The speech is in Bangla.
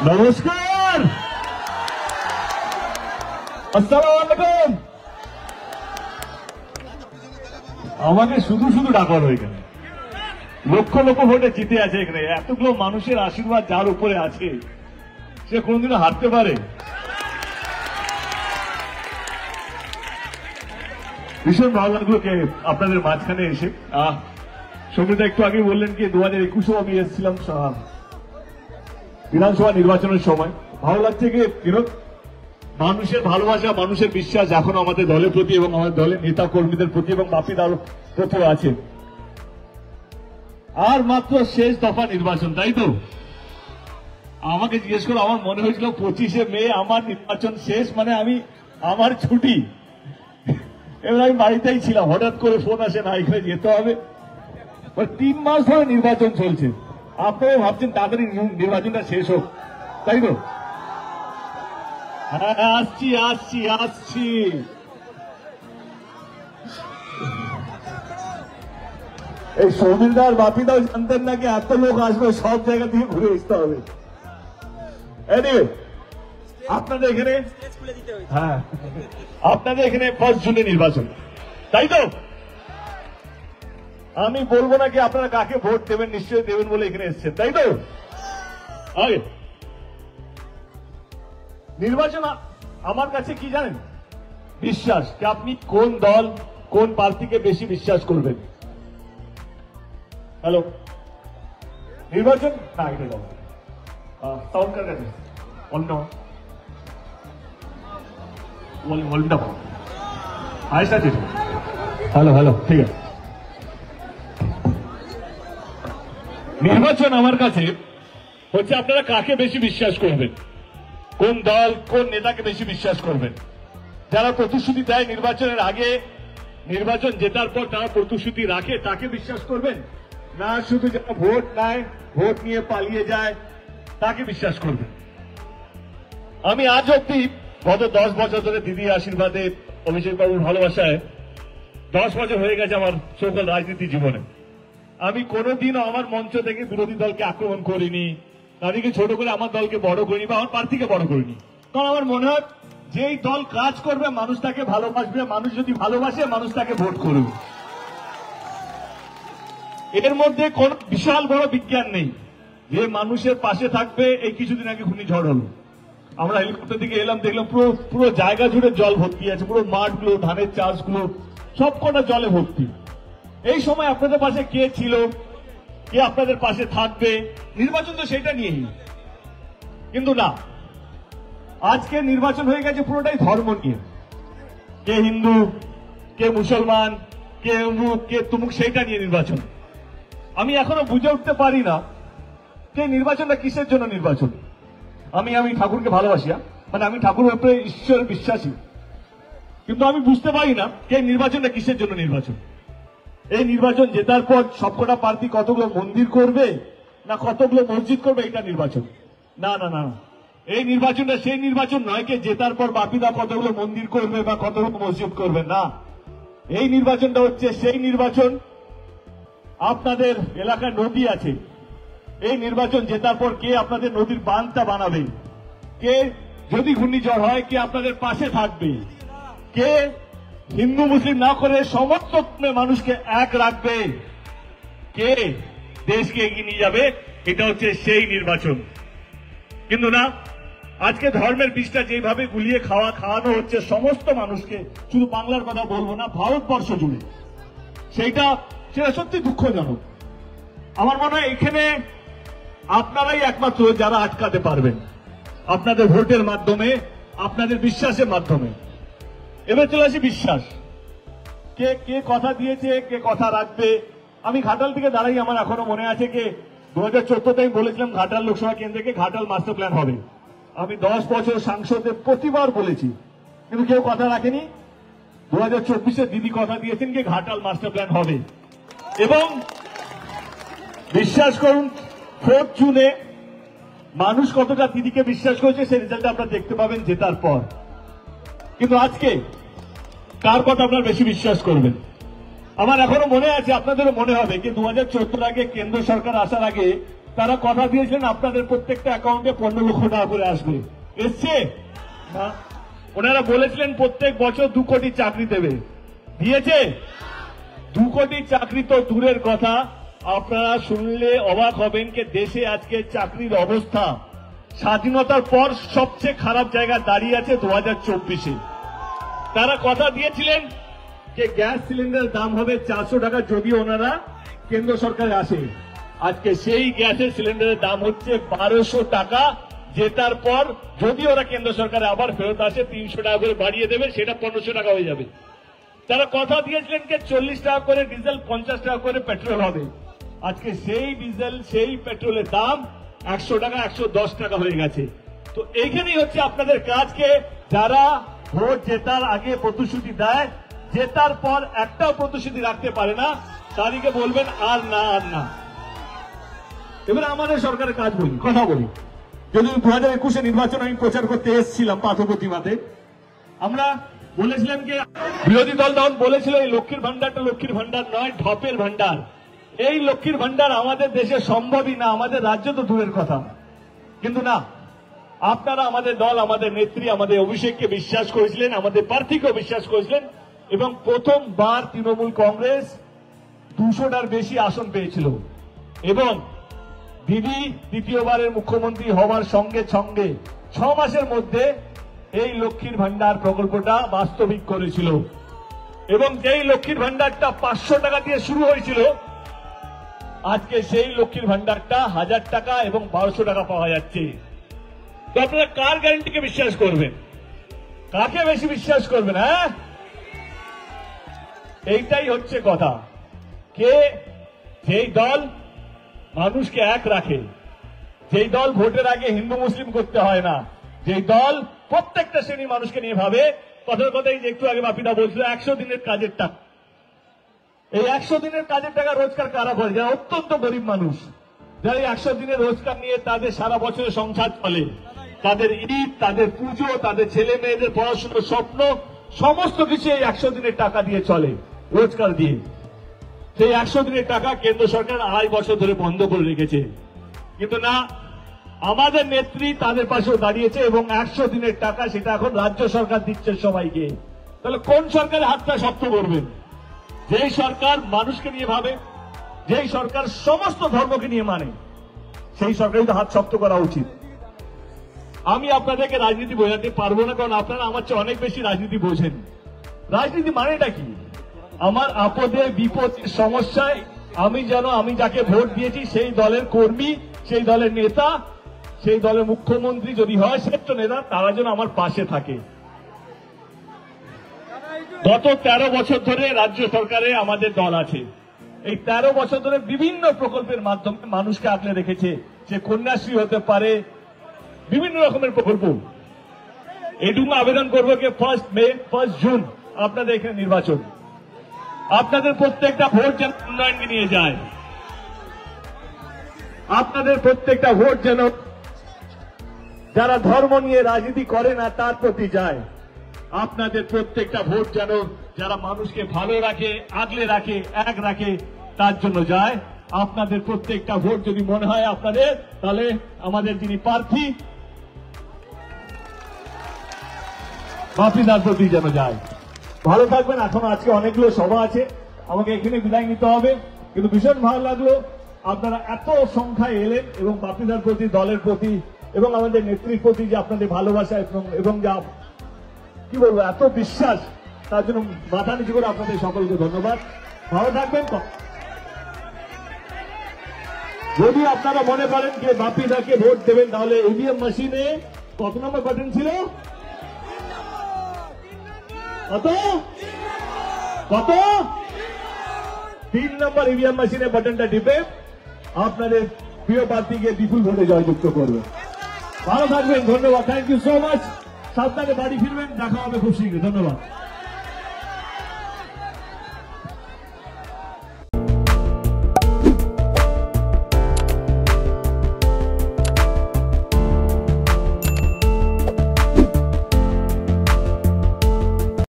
নমস্কার, আসসালামু আলাইকুম। আমাকে শুধু শুধু ডাকার এখানে লক্ষ লক্ষ ভোটে জিতে আছে। এখানে এতগুলো মানুষের আশীর্বাদ যার উপরে আছে সে কোনদিনও হারতে পারে? ভীষণ ভালো লাগলো কে আপনাদের মাঝখানে এসে। সৌমিতা একটু আগে বললেন কি 2021-এও আমি এসেছিলাম বিধানসভা নির্বাচনের সময়। ভালো লাগছে কি মানুষের ভালোবাসা, মানুষের বিশ্বাস এখন আমাদের দলের প্রতি এবং আমাদের দলের নেতা কর্মীদের প্রতি এবং বাপিদার প্রতিও আছে। আর মাত্র শেষ দফা নির্বাচন, তাই তো? আমাকে জিজ্ঞেস করে আমার মনে হয়েছিল 25শে মে আমার নির্বাচন শেষ, মানে আমার ছুটি। এবার আমি বাড়িতেই ছিলাম, হঠাৎ করে ফোন আসে না এখানে যেতে হবে। 3 মাস ধরে নির্বাচন চলছে। আপনারা ভাবছেন তাড়াতাড়ি নির্বাচনটা শেষ হোক, তাই তো? হ্যাঁ, আসছি আসছি আসছি। এই সৌমিলদার বাপিদাও জানতেন নাকি এত লোক আসবে, সব জায়গা থেকে ঘুরে আসতে হবে। আপনাদের এখানে হ্যাঁ, আপনাদের এখানে 1 জুনে নির্বাচন, তাই তো? আমি বলবো নাকি আপনারা কাকে ভোট দেবেন, নিশ্চয়ই দেবেন বলে এখানে এসছেন, তাই তো? আগে নির্বাচন আমার কাছে কি জানেন, বিশ্বাস। যে আপনি কোন দল কোন প্রার্থীকে বেশি বিশ্বাস করবেন। হ্যালো, নির্বাচন না এটা সাউন্ড কার কাছে অন্য ওয়ালটা আইসা আছে। হ্যালো হ্যালো, ঠিক আছে। নির্বাচন আমার কাছে হচ্ছে আপনারা কাকে বেশি বিশ্বাস করবেন, কোন দল কোন নেতাকে বেশি বিশ্বাস করবেন। যারা প্রতিশ্রুতি দেয় নির্বাচনের আগে, নির্বাচন জেতার পর তারা প্রতিশ্রুতি রাখে, তাকে বিশ্বাস করবেন না শুধু যারা ভোট নেয়, ভোট নিয়ে পালিয়ে যায়, তাকে বিশ্বাস করবেন। আমি আজ অব্দি গত 10 বছর ধরে দিদির আশীর্বাদে, অভিষেক বাবুর ভালোবাসায় 10 বছর হয়ে গেছে আমার সকল রাজনীতি জীবনে। আমি কোনোদিনও আমার মঞ্চ থেকে বিরোধী দলকে আক্রমণ করিনি, তাদেরকে ছোট করে আমার দলকে বড় করিনি বা আমার প্রার্থীকে বড় করিনি। কারণ আমার মনে হয় যেই দল কাজ করবে মানুষ তাকে ভালোবাসবে, মানুষ যদি ভালোবাসে মানুষ তাকে ভোট করবে। এর মধ্যে কোন বিশাল বড় বিজ্ঞান নেই যে মানুষের পাশে থাকবে। এই কিছুদিন আগে ঘূর্ণিঝড় হলো, আমরা হেলিকপ্টার দিকে এলাম, দেখলাম পুরো জায়গা জুড়ে জল ভর্তি আছে, পুরো মাঠগুলো, ধানের চাষগুলো সবকটা জলে ভর্তি। এই সময় আপনাদের পাশে কে ছিল, কে আপনাদের পাশে থাকবে? নির্বাচন তো সেটা নিয়েই, কিন্তু না, আজকে নির্বাচন হয়ে গেছে পুরোটাই ধর্ম নিয়ে। কে হিন্দু, কে মুসলমান, কে অমুক, কে তুমুক, সেইটা নিয়ে নির্বাচন। আমি এখনো বুঝে উঠতে পারি না যে নির্বাচনটা কিসের জন্য নির্বাচন। আমি ঠাকুরকে ভালোবাসি, মানে আমি ঠাকুরের উপরে ঈশ্বরের বিশ্বাসী, কিন্তু আমি বুঝতে পারি না যে নির্বাচনটা কিসের জন্য নির্বাচন। এই নির্বাচন জেতার পর সবকটা প্রার্থী কতগুলো মন্দির করবে না কতগুলো মসজিদ করবে, এটা নির্বাচন না। না না, এই নির্বাচনটা সেই নির্বাচন নয় কে জেতার পর বাপিদা কতগুলো মন্দির করবে বা কতগুলো মসজিদ করবে, না। এই নির্বাচনটা হচ্ছে সেই নির্বাচন, আপনাদের এলাকায় নদী আছে, এই নির্বাচন জেতার পর কে আপনাদের নদীর বাঁধটা বানাবে, কে যদি ঘূর্ণিঝড় হয় কে আপনাদের পাশে থাকবে, কে হিন্দু মুসলিম না করে সমস্ত মানুষকে এক রাখবে, কে দেশকে এগিয়ে নিয়ে যাবে, এটা হচ্ছে সেই নির্বাচন। কিন্তু না, আজকে ধর্মের বিষটা যেভাবে গুলিয়ে খাওয়ানো হচ্ছে সমস্ত মানুষকে, শুধু বাংলার কথা বলবো না, ভারতবর্ষ জুড়ে, সেটা সত্যি দুঃখজনক। আমার মনে হয় এখানে আপনারাই একমাত্র যারা আটকাতে পারবেন, আপনাদের ভোটের মাধ্যমে, আপনাদের বিশ্বাসের মাধ্যমে। এবার চলে আসি বিশ্বাস, কে কথা দিয়েছে, কে কথা রাখবে। আমি ঘাটাল থেকে দাঁড়াই, আমার এখনো মনে আছে কে 2014-তে আমি বলেছিলাম ঘাটাল লোকসভা কেন্দ্রে ঘাটাল মাস্টার প্ল্যান হবে। আমি 10 বছর সাংসদে প্রতিবার বলেছি, কিন্তু কেউ কথা রাখেনি। 2024-এ দিদি কথা দিয়েছেন কি ঘাটাল মাস্টার প্ল্যান হবে, এবং বিশ্বাস করুন 4 জুনে মানুষ কতটা দিদিকে বিশ্বাস করেছে সেই রেজাল্ট আপনারা দেখতে পাবেন জেতার পর। কিন্তু আজকে কার কথা আপনারা বেশি বিশ্বাস করবেন? আমার এখনো মনে আছে, আপনাদেরও মনে হবে যে 2014 আগে কেন্দ্র সরকার আসার আগে তারা কথা দিয়েছিলেন আপনাদের প্রত্যেকটা অ্যাকাউন্টে 15 লক্ষ টাকা করে আসবে, এসছে না? ওনারা বলেছিলেন প্রত্যেক বছর 2 কোটি চাকরি দেবে, দিয়েছে? 2 কোটি চাকরি তো দূরের কথা, আপনারা শুনলে অবাক হবেন যে দেশে আজকে চাকরির অবস্থা স্বাধীনতার পর সবচেয়ে খারাপ জায়গায় দাঁড়িয়ে আছে 2024-এ। তারা কথা দিয়েছিলেন যে গ্যাস সিলিন্ডারের দাম হবে 400 টাকা যদি ওনারা কেন্দ্র সরকারে আসে। আজকে সেই গ্যাসের সিলিন্ডারের দাম হচ্ছে 1200 টাকা, জেতার পর যদি ওরা কেন্দ্র সরকারে আবার ফেরত আসে 300 টাকা করে বাড়িয়ে দেবে, সেটা 1500 টাকা হয়ে যাবে। তারা কথা দিয়েছিলেন যে 40 টাকা করে ডিজেল, 50 টাকা করে পেট্রোল হবে। আজকে সেই ডিজেল সেই পেট্রোলের দাম 100 টাকা 110 টাকা হয়ে গেছে। তো এইখানেই হচ্ছে আপনাদের কাজকে, যারা ভোট জেতার আগে প্রতিশ্রুতি দেয়, জেতার পর একটাও প্রতিশ্রুতি রাখতে পারে না, তাদেরকে বলবেন আর না আর না। এবারে আমাদের সরকারের কাজ বলি, কথা বলি। যদি 2021-এ নির্বাচন আমি প্রচার করতে এসেছিলাম পাথপ্রতিমাতে, আমরা বলেছিলাম যে বিরোধী দল তখন বলেছিল এই লক্ষ্মীর ভান্ডারটা লক্ষ্মীর ভান্ডার নয়, ঢপের ভান্ডার। এই লক্ষ্মীর ভান্ডার আমাদের দেশে সম্ভবই না, আমাদের রাজ্য তো দূরের কথা। কিন্তু না, আপনারা আমাদের দল, আমাদের নেত্রী, আমাদের অভিষেককে বিশ্বাস করেছিলেন, আমাদের প্রার্থীকেও বিশ্বাস করেছিলেন, এবং প্রথমবার তৃণমূল কংগ্রেস 200টার বেশি আসন পেয়েছিল, এবং দিদি দ্বিতীয়বারের মুখ্যমন্ত্রী হওয়ার সঙ্গে সঙ্গে 6 মাসের মধ্যে এই লক্ষ্মীর ভান্ডার প্রকল্পটা বাস্তবিক করেছিল। এবং যেই লক্ষ্মীর ভান্ডারটা 500 টাকা দিয়ে শুরু হয়েছিল, আজকে সেই লক্ষ্মীর ভান্ডারটা 1000 টাকা এবং 1200 টাকা পাওয়া যাচ্ছে। তো আপনারা কার গ্যারান্টিকে বিশ্বাস করবেন? কাকে বেশি বিশ্বাস করবেন? হ্যাঁ, এইটাই হচ্ছে কথা। কে যেই দল মানুষকে এক রাখে, যেই দল ভোটের আগে হিন্দু মুসলিম করতে হয় না, যেই দল প্রত্যেকটা শ্রেণীর মানুষকে নিয়ে ভাবে। কথার কথাই যে একটু আগে বাপিদা বলছিল 100 দিনের কাজের টাকা, এই 100 দিনের কাজের টাকা রোজগার কারা করে? যারা অত্যন্ত গরিব মানুষ, যারা এই 100 দিনের রোজগার নিয়ে তাদের সারা বছরের সংসার চলে, তাদের ঈদ, তাদের পুজো, তাদের ছেলে মেয়েদের পড়াশোনার স্বপ্ন, সমস্ত কিছু এই 100 দিনের টাকা দিয়ে চলে, রোজগার দিয়ে। সেই 100 দিনের টাকা কেন্দ্র সরকার 2.5 বছর ধরে বন্ধ করে রেখেছে। কিন্তু না, আমাদের নেত্রী তাদের পাশেও দাঁড়িয়েছে, এবং 100 দিনের টাকা সেটা এখন রাজ্য সরকার দিচ্ছে সবাইকে। তাহলে কোন সরকারের হাতটা শক্ত করবেন? যেই সরকার মানুষকে নিয়ে ভাবে, যেই সরকার সমস্ত ধর্মকে নিয়ে মানে, সেই সরকারই তো হাত শক্ত করা উচিত। আমি আপনাদেরকে রাজনীতি বোঝাতে পারবো না, কারণ আপনারা আমার চেয়ে অনেক বেশি রাজনীতি বোঝেন। রাজনীতি মানেটা কি? আমার আপদে বিপদের সমস্যায় আমি যাকে ভোট দিয়েছি সেই দলের কর্মী, সেই দলের নেতা, সেই দলের মুখ্যমন্ত্রী যদি হয় শ্রেষ্ঠ নেতা, তারা যেন আমার পাশে থাকে। গত 13 বছর ধরে রাজ্য সরকারে আমাদের দল আছে। এই 13 বছর ধরে বিভিন্ন প্রকল্পের মাধ্যমে মানুষকে আগলে রেখেছে। সে কন্যাশ্রী হতে পারে, বিভিন্ন রকমের প্রকল্প। এটুকু আবেদন করবো যে 1 মে 1 জুন আপনাদের এখানে নির্বাচন, আপনাদের প্রত্যেকটা ভোট যেন উন্নয়নে নিয়ে যায়, আপনাদের প্রত্যেকটা ভোট যেন যারা ধর্ম নিয়ে রাজনীতি করে না তার প্রতি যায়, আপনাদের প্রত্যেকটা ভোট যেন যারা মানুষকে ভালো রাখে, আগলে রাখে, এক রাখে, তার জন্য যায়। আপনাদের প্রত্যেকটা ভোট যদি মনে হয় আপনাদের, তাহলে আমাদের যিনি প্রার্থী বাপিদার প্রতি যেন যায়। ভালো থাকবেন। এখন আজকে অনেকগুলো সভা আছে, আমাকে এখানে বিদায় নিতে হবে, কিন্তু ভীষণ ভালো লাগলো আপনারা এত সংখ্যায় এলেন, এবং বাপিদার প্রতি, দলের প্রতি, এবং আমাদের নেত্রীর প্রতি যে আপনাদের ভালোবাসা এবং যা কি বলবো এত বিশ্বাস, তার জন্য মাথা নিচু করে আপনাদের সকলকে ধন্যবাদ। ভালো থাকবেন। যদি আপনারা মনে করেন যে বাপিদাকে ভোট দেবেন, তাহলে ইভিএম মেশিনে কত নম্বর বাটন ছিল? কত? 3 নম্বর ইভিএম মেশিনে বাটনটা টিপে আপনাদের প্রিয় প্রার্থীকে বিপুল ভোটে জয়যুক্ত করবে। ভালো থাকবেন, ধন্যবাদ, থ্যাংক ইউ সো মাচ। সাবধানে বাড়ি ফিরবেন, দেখা হবে খুব শীঘ্রই। ধন্যবাদ।